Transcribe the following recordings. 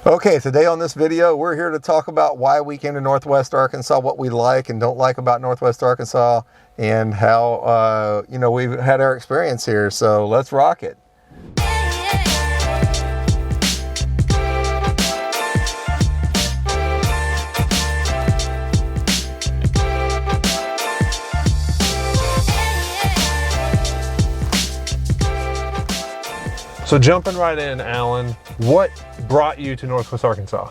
Okay, today on this video, we're here to talk about why we came to Northwest Arkansas, what we like and don't like about Northwest Arkansas, and how, we've had our experience here. So let's rock it. So jumping right in, Alan, what brought you to Northwest Arkansas?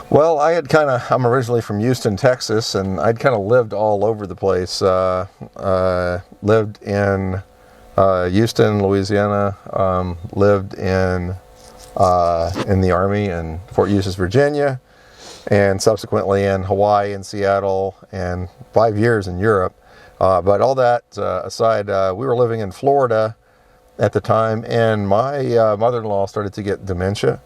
Well, I'm originally from Houston, Texas, and I'd kind of lived all over the place. Lived in Houston, Louisiana, lived in the Army in Fort Eustis, Virginia, and subsequently in Hawaii and Seattle, and 5 years in Europe. But all that aside, we were living in Florida at the time, and my mother-in-law started to get dementia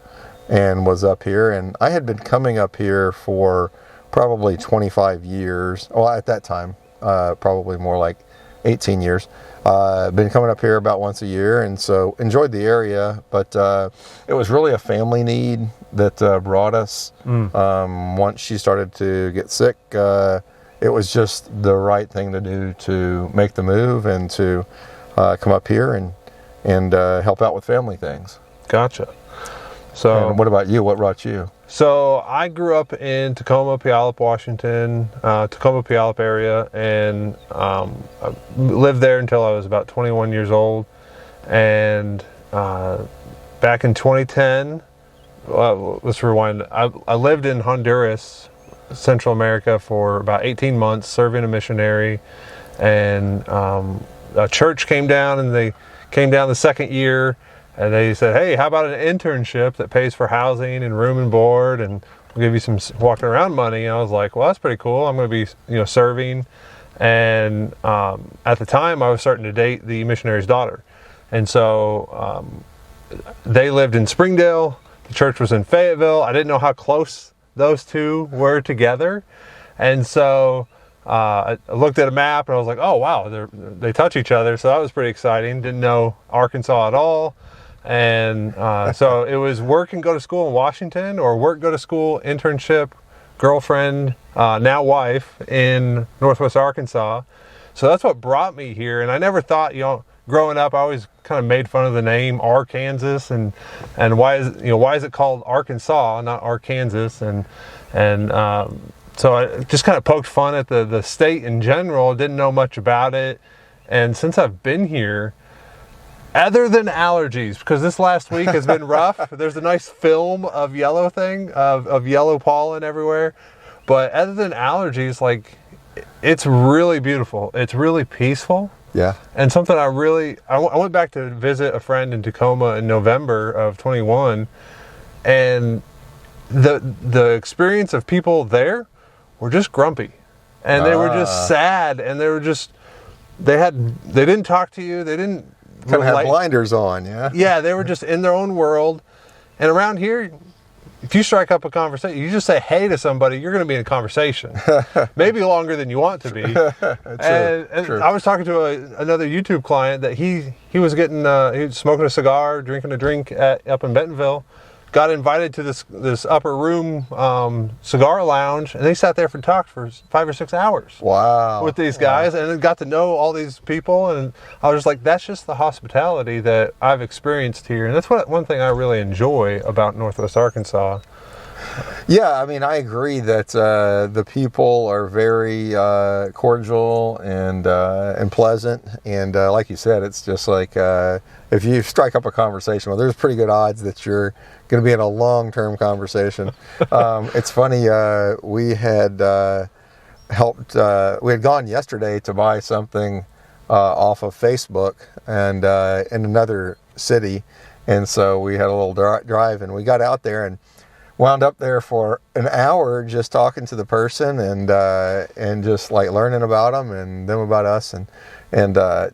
and was up here, and I had been coming up here for probably 25 years. Well, at that time, probably more like 18 years. Been coming up here about once a year, and so enjoyed the area, but it was really a family need that brought us. Once she started to get sick, it was just the right thing to do to make the move and to come up here and help out with family things. Gotcha. So, and what about you? What brought you? So I grew up in Tacoma, Puyallup, Washington, Tacoma, Puyallup area, and I lived there until I was about 21 years old. And back in 2010, let's rewind. I lived in Honduras, Central America, for about 18 months, serving a missionary. And a church came down, and they came down the second year, and they said, hey, how about an internship that pays for housing and room and board, and we'll give you some walking around money. And I was like, well, that's pretty cool. I'm going to be serving. And at the time, I was starting to date the missionary's daughter. And so they lived in Springdale. The church was in Fayetteville. I didn't know how close those two were together. And so I looked at a map and I was like, oh wow, they touch each other. So that was pretty exciting. Didn't know Arkansas at all. And so it was work and go to school in Washington, or work, go to school, internship, girlfriend, now wife in Northwest Arkansas. So that's what brought me here. And I never thought, growing up, I always kind of made fun of the name Arkansas, and why is it called Arkansas, not Arkansas? And so I just kind of poked fun at the state in general, didn't know much about it. And since I've been here, other than allergies, because this last week has been rough, there's a nice film of yellow of yellow pollen everywhere. But other than allergies, like, it's really beautiful. It's really peaceful. Yeah. And something I went back to visit a friend in Tacoma in November of 21, and the experience of people there were just grumpy, and they were just sad, and they didn't talk to you. They didn't kind of have blinders on. Yeah, they were just in their own world. And around here, if you strike up a conversation, you just say hey to somebody, you're going to be in a conversation, maybe longer than you want to be. True. I was talking to another YouTube client that he was smoking a cigar, drinking a drink up in Bentonville. Got invited to this upper room cigar lounge, and they sat there and talked for 5 or 6 hours. Wow! With these guys, and then got to know all these people, and I was like, that's just the hospitality that I've experienced here, and that's one thing I really enjoy about Northwest Arkansas. Yeah, I mean, I agree that the people are very cordial and pleasant, and like you said, it's just like if you strike up a conversation, well, there's pretty good odds that you're going to be in a long-term conversation. It's funny, we had gone yesterday to buy something off of Facebook and in another city, and so we had a little drive, and we got out there and wound up there for an hour just talking to the person and just like learning about them and them about us, and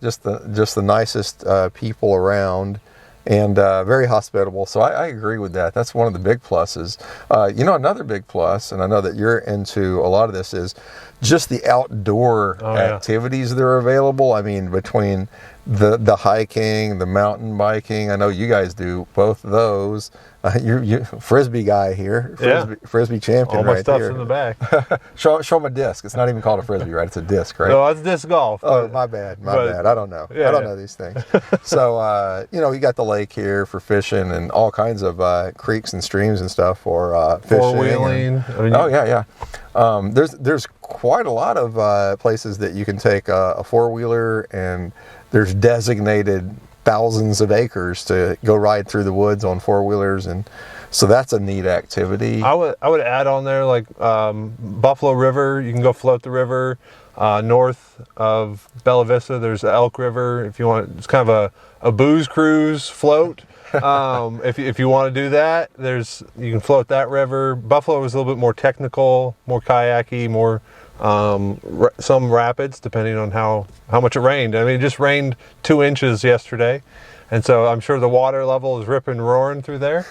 just the nicest people around, and very hospitable. So I agree with that. That's one of the big pluses. Another big plus, and I know that you're into a lot of this, is just the outdoor activities that are available. I mean, between the hiking, the mountain biking, I know you guys do both of those. You frisbee guy here, frisbee champion. All my right stuff's here. in the back. show them a disc. It's not even called a frisbee, right? It's a disc, right? No, it's disc golf. Oh, my bad. I don't know. Yeah, I don't know these things. So, you got the lake here for fishing and all kinds of creeks and streams and stuff for fishing. Four-wheeling. There's quite a lot of places that you can take a four-wheeler, and there's designated thousands of acres to go ride through the woods on four-wheelers, and so that's a neat activity. I would add on there like Buffalo River. You can go float the river. North of Bella Vista, there's the Elk River. If you want, it's kind of a booze cruise float. If you want to do that, you can float that river. Buffalo is a little bit more technical, more kayaky, more some rapids, depending on how much it rained. I mean, it just rained 2 inches yesterday, and so I'm sure the water level is ripping and roaring through there.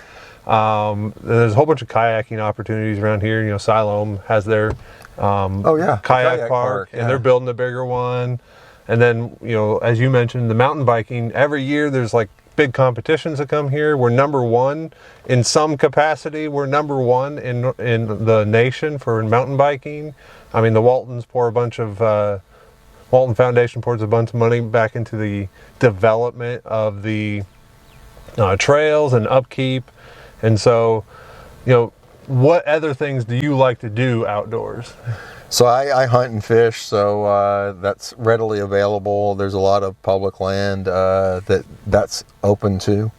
There's a whole bunch of kayaking opportunities around here. Siloam has their kayak park, and they're building a bigger one. And then, as you mentioned, the mountain biking, every year there's like big competitions that come here. We're number one in some capacity. We're number one in the nation for mountain biking. I mean, the Walton Foundation pours a bunch of money back into the development of the trails and upkeep. And so, what other things do you like to do outdoors? So I hunt and fish, so that's readily available. There's a lot of public land that's open to.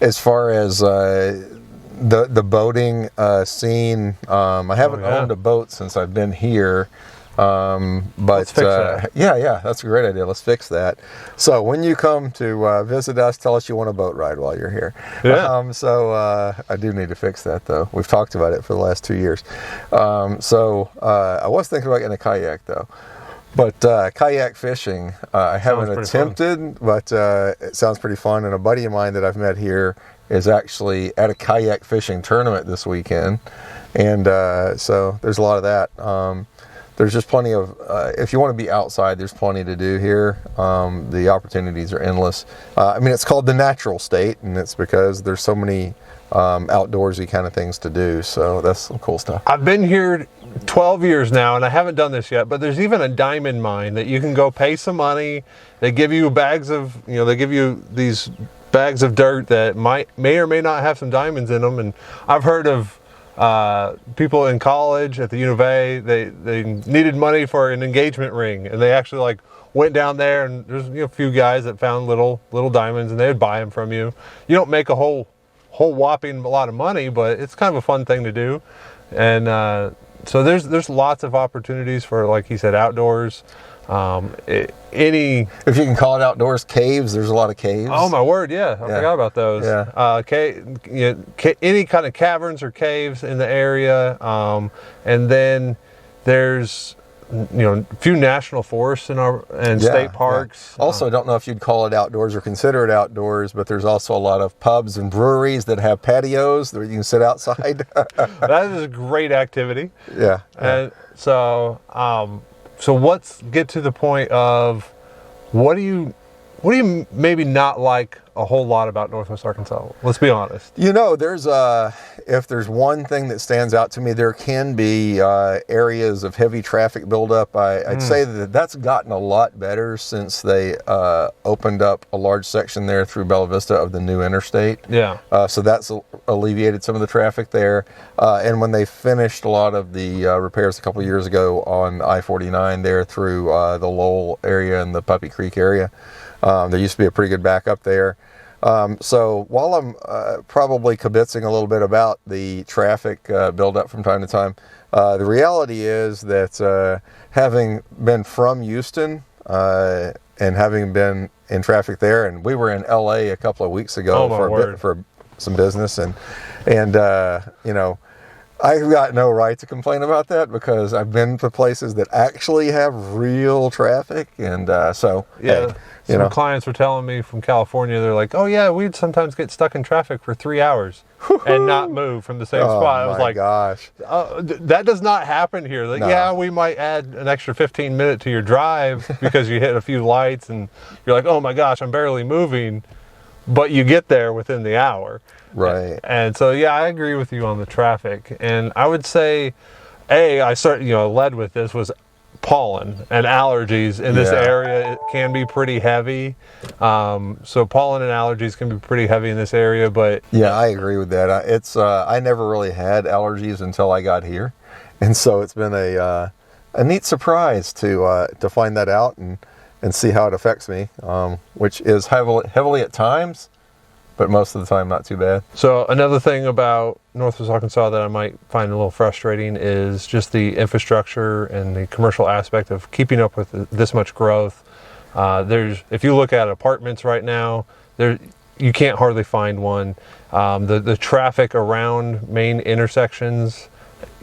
As far as the boating scene, I haven't owned a boat since I've been here. But let's fix that. Yeah, that's a great idea. Let's fix that. So when you come to visit us, tell us you want a boat ride while you're here. Yeah. I do need to fix that, though. We've talked about it for the last 2 years. I was thinking about getting a kayak, though. But kayak fishing, I haven't attempted, but it sounds pretty fun. And a buddy of mine that I've met here is actually at a kayak fishing tournament this weekend. And so there's a lot of that. There's just plenty of, if you want to be outside, there's plenty to do here. The opportunities are endless. It's called the natural state, and it's because there's so many outdoorsy kind of things to do. So that's some cool stuff. I've been here 12 years now, and I haven't done this yet, but there's even a diamond mine that you can go pay some money. They give you these bags of dirt that may or may not have some diamonds in them. And I've heard of people in college at the U of A, they needed money for an engagement ring, and they actually went down there, and there's a few guys that found little diamonds, and they would buy them from you. You don't make a whole whopping lot of money, but it's kind of a fun thing to do. And so there's lots of opportunities for, like he said, outdoors. If you can call it outdoors, caves. There's a lot of caves. Oh my word, yeah, I forgot about those. Yeah. Any kind of caverns or caves in the area, and then there's a few national forests and state parks. Yeah. Also, I don't know if you'd call it outdoors or consider it outdoors, but there's also a lot of pubs and breweries that have patios where you can sit outside. That is a great activity. Yeah. And so let's get to the point of what do you maybe not like a whole lot about Northwest Arkansas? Let's be honest. There's if there's one thing that stands out to me, there can be areas of heavy traffic buildup. I'd say that's gotten a lot better since they opened up a large section there through Bella Vista of the new interstate. Yeah. So that's alleviated some of the traffic there. And when they finished a lot of the repairs a couple of years ago on I-49 there through the Lowell area and the Puppy Creek area, there used to be a pretty good backup there. So while I'm probably kibitzing a little bit about the traffic buildup from time to time, the reality is that having been from Houston and having been in traffic there, and we were in LA a couple of weeks ago for some business, and I've got no right to complain about that because I've been to places that actually have real traffic, and some clients were telling me from California, they're like, "Oh yeah, we'd sometimes get stuck in traffic for 3 hours and not move from the same spot." I was like, "Gosh, that does not happen here." Like, no. Yeah, we might add an extra 15 minutes to your drive because you hit a few lights, and you're like, "Oh my gosh, I'm barely moving." but you get there within the hour. Right. And so, yeah, I agree with you on the traffic. And I would say, led with this was pollen and allergies in this area. It can be pretty heavy. So pollen and allergies can be pretty heavy in this area, but yeah, I agree with that. I never really had allergies until I got here, and so it's been a neat surprise to find that out and see how it affects me, which is heavily at times, but most of the time not too bad. So another thing about Northwest Arkansas that I might find a little frustrating is just the infrastructure and the commercial aspect of keeping up with this much growth. If you look at apartments right now, you can't hardly find one. The traffic around main intersections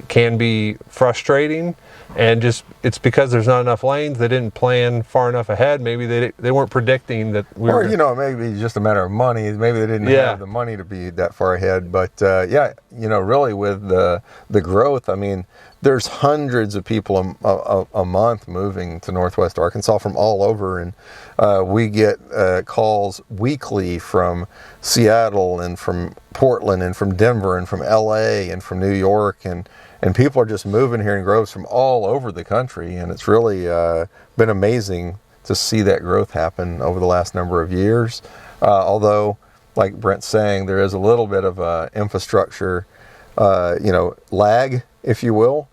can be frustrating, and it's because there's not enough lanes. They didn't plan far enough ahead. Maybe they weren't predicting that maybe just a matter of money. Maybe they didn't have the money to be that far ahead. But really with the growth, I mean, there's hundreds of people a month moving to Northwest Arkansas from all over, and we get calls weekly from Seattle and from Portland and from Denver and from LA and from New York, and people are just moving here in groves from all over the country, and it's really been amazing to see that growth happen over the last number of years. Although, like Brent's saying, there is a little bit of infrastructure lag, if you will,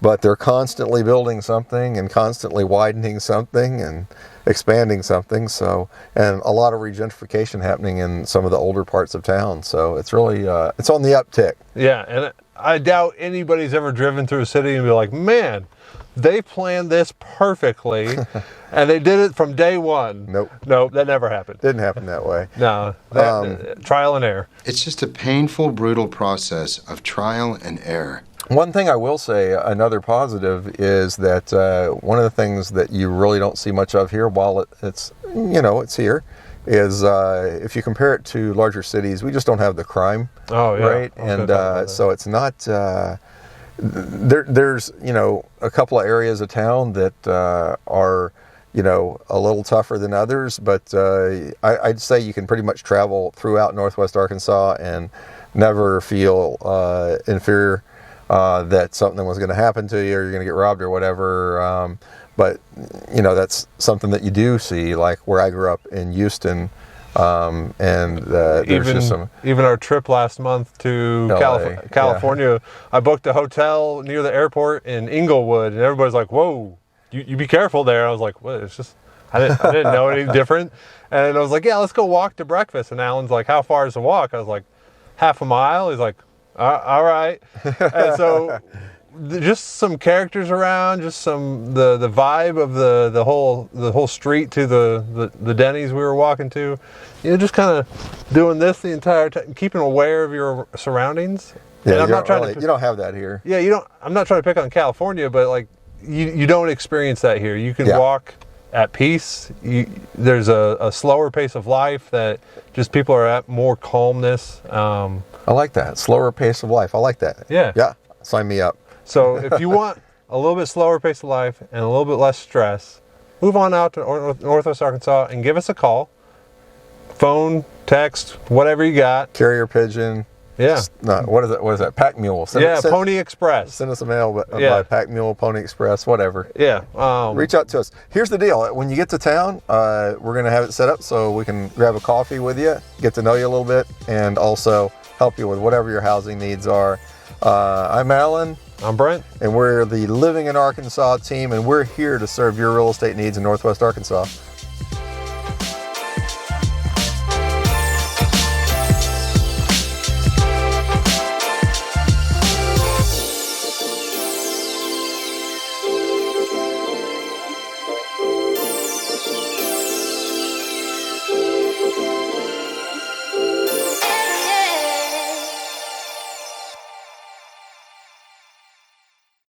but they're constantly building something and constantly widening something and expanding something. So, and a lot of regentrification happening in some of the older parts of town. So it's really, it's on the uptick. Yeah, and I doubt anybody's ever driven through a city and be like, man, they planned this perfectly and they did it from day one. Nope, that never happened. Didn't happen that way. No, trial and error. It's just a painful, brutal process of trial and error. One thing I will say, another positive, is that one of the things that you really don't see much of here, while it's here, is if you compare it to larger cities, we just don't have the crime. Oh, yeah. Right? And so it's not, there's, a couple of areas of town that are, a little tougher than others, but I'd say you can pretty much travel throughout Northwest Arkansas and never feel inferior that something was going to happen to you or you're going to get robbed or whatever. But, that's something that you do see, like where I grew up in Houston. There's just some... Even our trip last month to California, I booked a hotel near the airport in Inglewood, and everybody's like, whoa, you be careful there. I was like, what? It's just, I didn't know any different. And I was like, yeah, let's go walk to breakfast. And Alan's like, how far is the walk? I was like, half a mile. He's like, all right. And so just some characters around, just the vibe of the whole street to the Denny's we were walking to, just kind of doing this the entire time, keeping aware of your surroundings. Yeah, you don't have that here. Yeah, I'm not trying to pick on California, but like you don't experience that here. You can walk at peace. There's a slower pace of life that just people are at more calmness. I like that. Slower pace of life. I like that. Yeah. Yeah. Sign me up. So if you want a little bit slower pace of life and a little bit less stress, move on out to Northwest Arkansas and give us a call. Phone, text, whatever you got. Carrier pigeon. Yeah. What is that? Pack mule. Pony Express. Send us a mail by Pack Mule, Pony Express, whatever. Yeah. Reach out to us. Here's the deal. When you get to town, we're going to have it set up so we can grab a coffee with you, get to know you a little bit, and also help you with whatever your housing needs are. I'm Alan. I'm Brent. And we're the Living in Arkansas team, and we're here to serve your real estate needs in Northwest Arkansas.